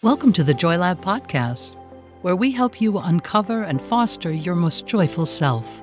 Welcome to the Joy Lab podcast, where we help you uncover and foster your most joyful self.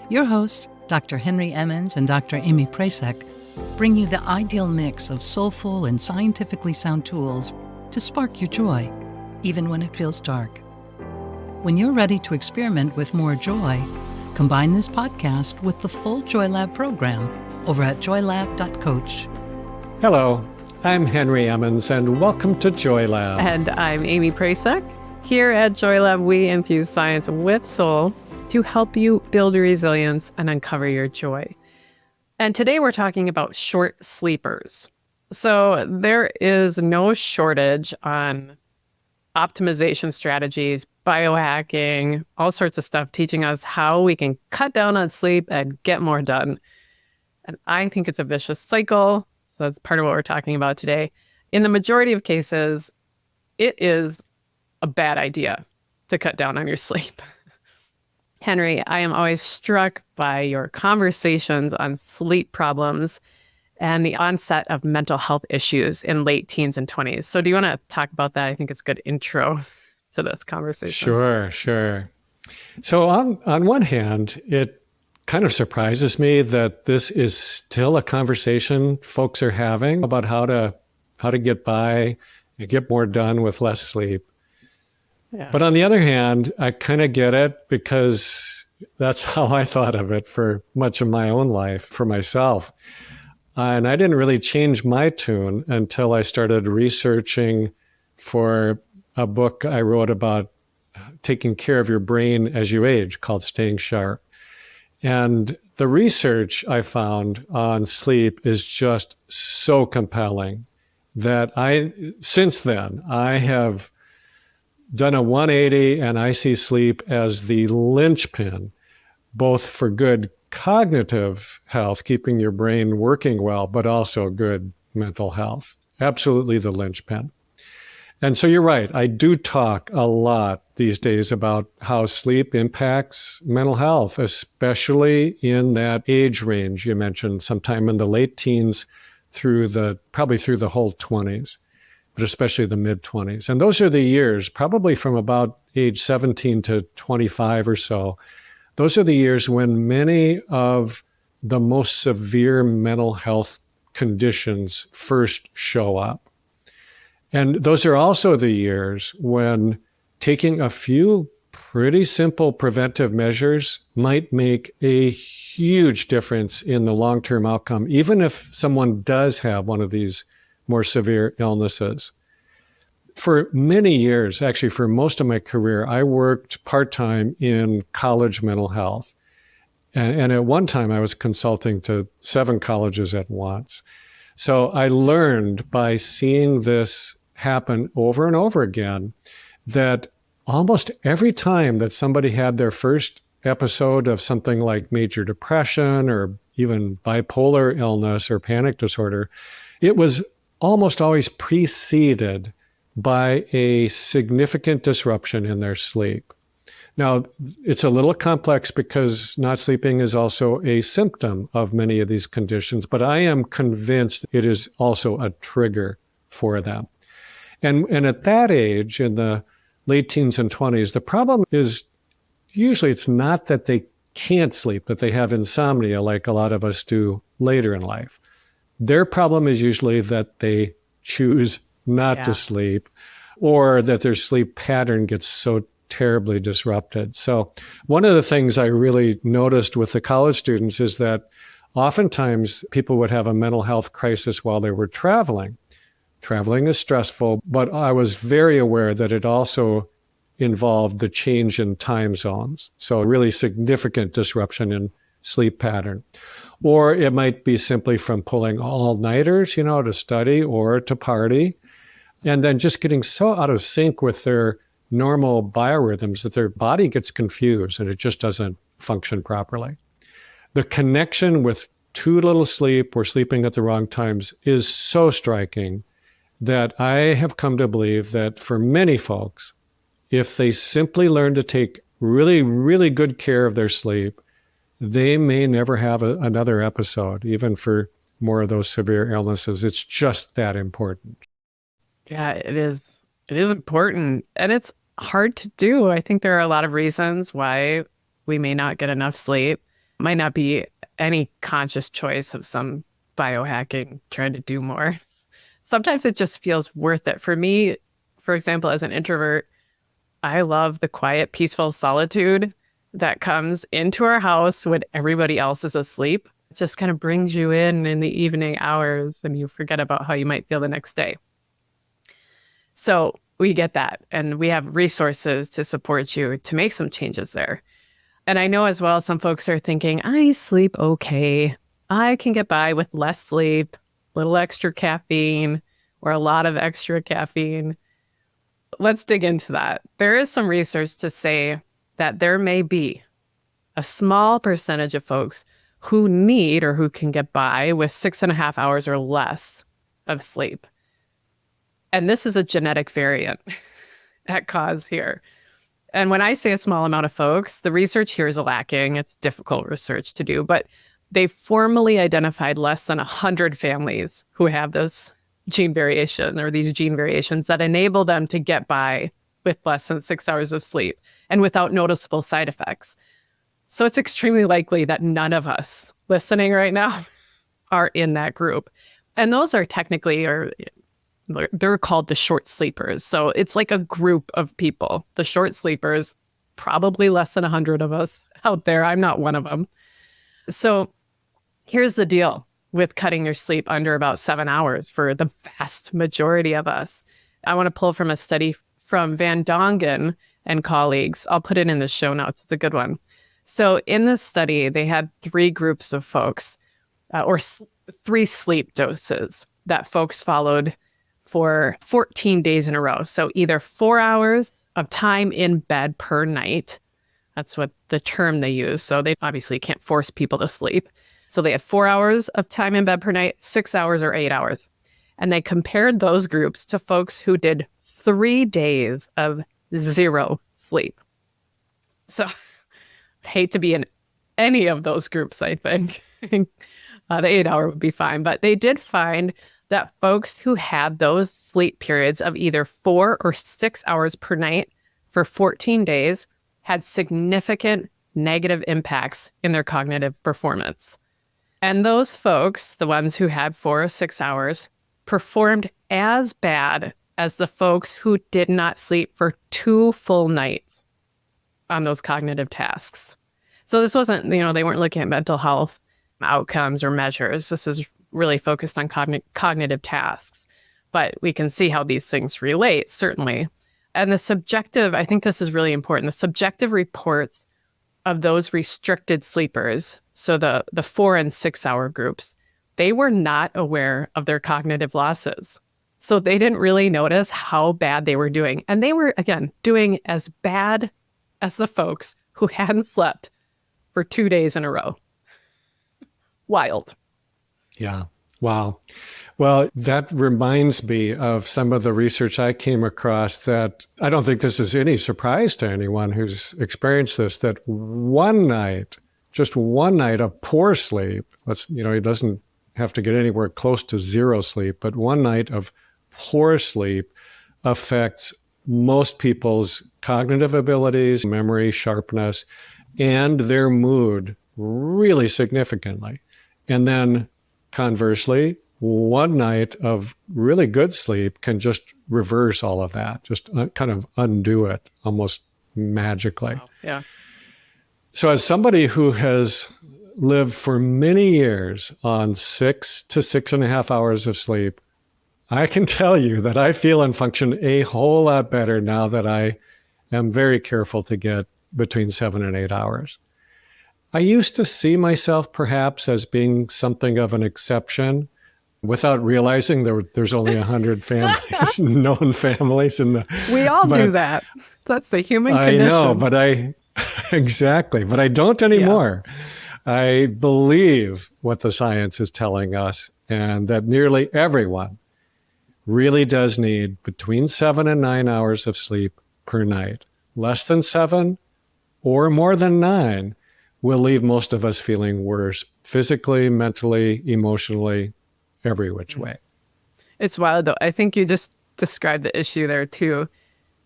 Your hosts, Dr. Henry Emmons and Dr. Amy Prasek, bring you the ideal mix of soulful and scientifically sound tools to spark your joy, even when it feels dark. When you're ready to experiment with more joy, combine this podcast with the full Joy Lab program over at joylab.coach. Hello, I'm Henry Emmons, and welcome to Joy Lab. And I'm Amy Prasek. Here at Joy Lab, we infuse science with soul to help you build resilience and uncover your joy. And today we're talking about short sleepers. So there is no shortage on optimization strategies, biohacking, all sorts of stuff teaching us how we can cut down on sleep and get more done. And I think it's a vicious cycle. So that's part of what we're talking about today. In the majority of cases, it is a bad idea to cut down on your sleep. Henry, I am always struck by your conversations on sleep problems and the onset of mental health issues in late teens and 20s. So do you want to talk about that? I think it's a good intro to this conversation. Sure. So on one hand, it kind of surprises me that this is still a conversation folks are having about how to get by and get more done with less sleep. Yeah. But on the other hand, I kind of get it because that's how I thought of it for much of my own life, for myself. And I didn't really change my tune until I started researching for a book I wrote about taking care of your brain as you age called Staying Sharp. And the research I found on sleep is just so compelling that since then, I have done a 180 and I see sleep as the linchpin, both for good cognitive health, keeping your brain working well, but also good mental health. Absolutely the linchpin. And so you're right. I do talk a lot these days about how sleep impacts mental health, especially in that age range you mentioned, sometime in the late teens probably through the whole 20s, but especially the mid 20s. And those are the years, probably from about age 17 to 25 or so. Those are the years when many of the most severe mental health conditions first show up. And those are also the years when taking a few pretty simple preventive measures might make a huge difference in the long-term outcome, even if someone does have one of these more severe illnesses. For many years, actually for most of my career, I worked part-time in college mental health. And at one time, I was consulting to 7 colleges at once. So I learned by seeing this happen over and over again that almost every time that somebody had their first episode of something like major depression or even bipolar illness or panic disorder, it was almost always preceded by a significant disruption in their sleep. Now, it's a little complex because not sleeping is also a symptom of many of these conditions, but I am convinced it is also a trigger for them. And at that age, in the late teens and 20s, the problem is usually it's not that they can't sleep, but they have insomnia like a lot of us do later in life. Their problem is usually that they choose not to sleep or that their sleep pattern gets so terribly disrupted. So one of the things I really noticed with the college students is that oftentimes people would have a mental health crisis while they were traveling. Traveling is stressful, but I was very aware that it also involved the change in time zones. So a really significant disruption in sleep pattern. Or it might be simply from pulling all-nighters, to study or to party, and then just getting so out of sync with their normal biorhythms that their body gets confused and it just doesn't function properly. The connection with too little sleep or sleeping at the wrong times is so striking that I have come to believe that for many folks, if they simply learn to take really, really good care of their sleep, they may never have another episode, even for more of those severe illnesses. It's just that important. Yeah, it is It is important, and it's hard to do. I think there are a lot of reasons why we may not get enough sleep. Might not be any conscious choice of some biohacking, trying to do more. Sometimes it just feels worth it. For me, for example, as an introvert, I love the quiet, peaceful solitude that comes into our house when everybody else is asleep. It just kind of brings you in the evening hours, and you forget about how you might feel the next day. So we get that, and we have resources to support you to make some changes there. And I know as well, some folks are thinking, I sleep okay. I can get by with less sleep, little extra caffeine, or a lot of extra caffeine. Let's dig into that. There is some research to say that there may be a small percentage of folks who need or who can get by with 6.5 hours or less of sleep. And this is a genetic variant at cause here. And when I say a small amount of folks, the research here is lacking. It's difficult research to do, but they formally identified less than 100 families who have this gene variation or these gene variations that enable them to get by with less than 6 hours of sleep and without noticeable side effects. So it's extremely likely that none of us listening right now are in that group. And those are technically, or they're called the short sleepers. So it's like a group of people. The short sleepers, probably less than 100 of us out there. I'm not one of them. So here's the deal with cutting your sleep under about 7 hours for the vast majority of us. I want to pull from a study from Van Dongen and colleagues. I'll put it in the show notes. It's a good one. So in this study, they had 3 groups of folks, or 3 sleep doses that folks followed for 14 days in a row. So either 4 hours of time in bed per night. That's what the term they use. So they obviously can't force people to sleep. So they had 4 hours of time in bed per night, 6 hours or 8 hours. And they compared those groups to folks who did 3 days of 0 sleep. So I'd hate to be in any of those groups, I think. The 8 hour would be fine. But they did find that folks who had those sleep periods of either 4 or 6 hours per night for 14 days had significant negative impacts in their cognitive performance. And those folks, the ones who had 4 or 6 hours, performed as bad as the folks who did not sleep for 2 full nights on those cognitive tasks. So this wasn't, they weren't looking at mental health outcomes or measures. This is really focused on cognitive tasks. But we can see how these things relate, certainly. And the subjective, I think this is really important, the subjective reports of those restricted sleepers, so the 4 and 6 hour groups, they were not aware of their cognitive losses. So they didn't really notice how bad they were doing. And they were, again, doing as bad as the folks who hadn't slept for 2 days in a row. Wild. Yeah. Wow. Well, that reminds me of some of the research I came across that I don't think this is any surprise to anyone who's experienced this, that one night, just one night of poor sleep, it doesn't have to get anywhere close to 0 sleep, but one night of poor sleep affects most people's cognitive abilities, memory, sharpness, and their mood really significantly. And then conversely, one night of really good sleep can just reverse all of that, just kind of undo it almost magically. Wow. Yeah. So as somebody who has lived for many years on 6 to 6.5 hours of sleep, I can tell you that I feel and function a whole lot better now that I am very careful to get between 7 and 8 hours. I used to see myself perhaps as being something of an exception without realizing there's only 100 families, known families in the... We all do that. That's the human condition. I know, but exactly, but I don't anymore. Yeah. I believe what the science is telling us, and that nearly everyone really does need between 7 and 9 hours of sleep per night. Less than 7 or more than 9 will leave most of us feeling worse physically, mentally, emotionally, every which way. It's wild, though. I think you just described the issue there too.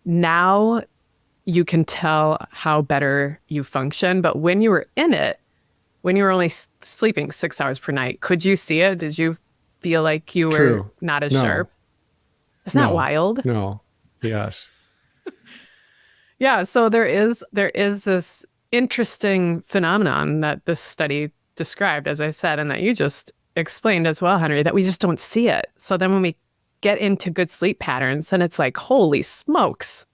Now you can tell how better you function. But when you were in it, when you were only sleeping 6 hours per night, could you see it? Did you feel like you were not as sharp? Isn't that wild? No. Yes. Yeah. So there is this interesting phenomenon that this study described, as I said, and that you just explained as well, Henry, that we just don't see it. So then when we get into good sleep patterns, then it's like, holy smokes,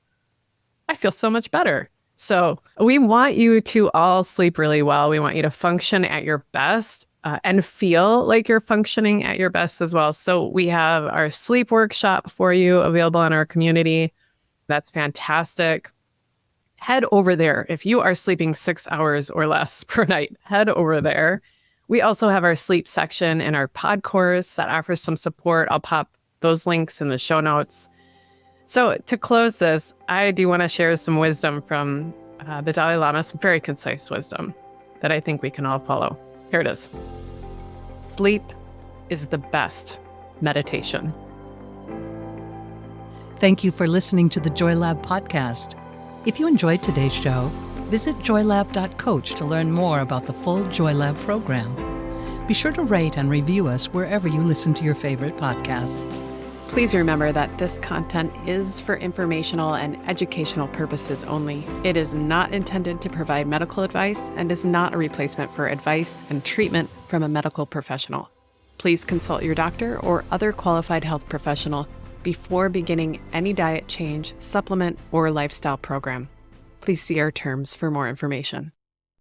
I feel so much better. So we want you to all sleep really well. We want you to function at your best and feel like you're functioning at your best as well. So we have our sleep workshop for you available in our community. That's fantastic. Head over there. If you are sleeping 6 hours or less per night, head over there. We also have our sleep section in our pod course that offers some support. I'll pop those links in the show notes. So to close this, I do want to share some wisdom from the Dalai Lama, some very concise wisdom that I think we can all follow. Here it is. Sleep is the best meditation. Thank you for listening to the Joy Lab podcast. If you enjoyed today's show, visit joylab.coach to learn more about the full Joy Lab program. Be sure to rate and review us wherever you listen to your favorite podcasts. Please remember that this content is for informational and educational purposes only. It is not intended to provide medical advice and is not a replacement for advice and treatment from a medical professional. Please consult your doctor or other qualified health professional before beginning any diet change, supplement, or lifestyle program. Please see our terms for more information.